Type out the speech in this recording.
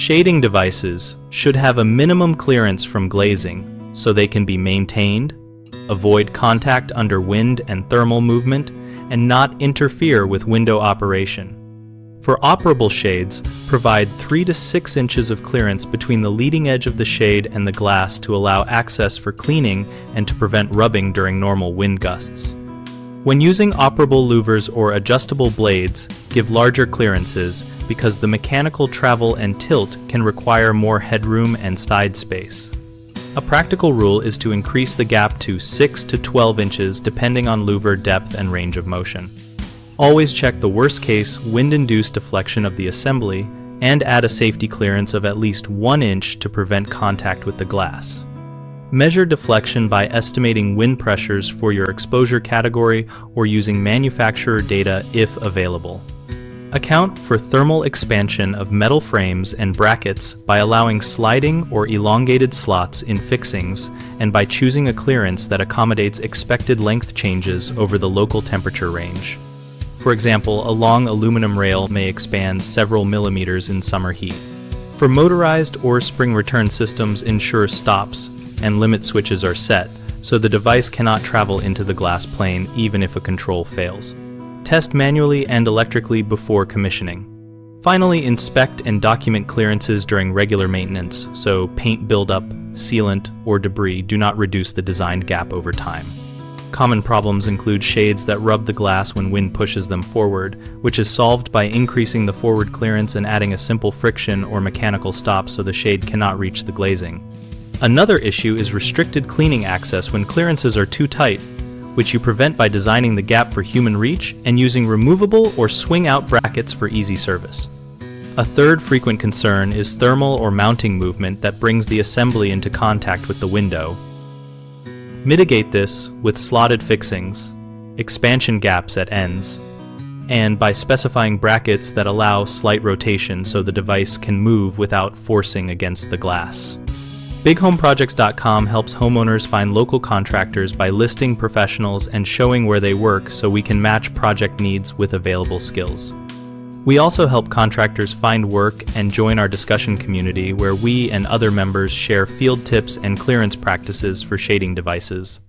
Shading devices should have a minimum clearance from glazing so they can be maintained, avoid contact under wind and thermal movement, and not interfere with window operation. For operable shades, provide 3 to 6 inches of clearance between the leading edge of the shade and the glass to allow access for cleaning and to prevent rubbing during normal wind gusts. When using operable louvers or adjustable blades, give larger clearances because the mechanical travel and tilt can require more headroom and side space. A practical rule is to increase the gap to 6 to 12 inches depending on louver depth and range of motion. Always check the worst-case wind-induced deflection of the assembly and add a safety clearance of at least 1 inch to prevent contact with the glass. Measure deflection by estimating wind pressures for your exposure category or using manufacturer data if available. Account for thermal expansion of metal frames and brackets by allowing sliding or elongated slots in fixings and by choosing a clearance that accommodates expected length changes over the local temperature range. For example, a long aluminum rail may expand several millimeters in summer heat. For motorized or spring return systems, ensure stops and limit switches are set so the device cannot travel into the glass plane even if a control fails. Test manually and electrically before commissioning. Finally, inspect and document clearances during regular maintenance so paint buildup, sealant, or debris do not reduce the designed gap over time. Common problems include shades that rub the glass when wind pushes them forward, which is solved by increasing the forward clearance and adding a simple friction or mechanical stop so the shade cannot reach the glazing. Another issue is restricted cleaning access when clearances are too tight, which you prevent by designing the gap for human reach and using removable or swing-out brackets for easy service. A third frequent concern is thermal or mounting movement that brings the assembly into contact with the window. Mitigate this with slotted fixings, expansion gaps at ends, and by specifying brackets that allow slight rotation so the device can move without forcing against the glass. BigHomeProjects.com helps homeowners find local contractors by listing professionals and showing where they work so we can match project needs with available skills. We also help contractors find work and join our discussion community where we and other members share field tips and clearance practices for shading devices.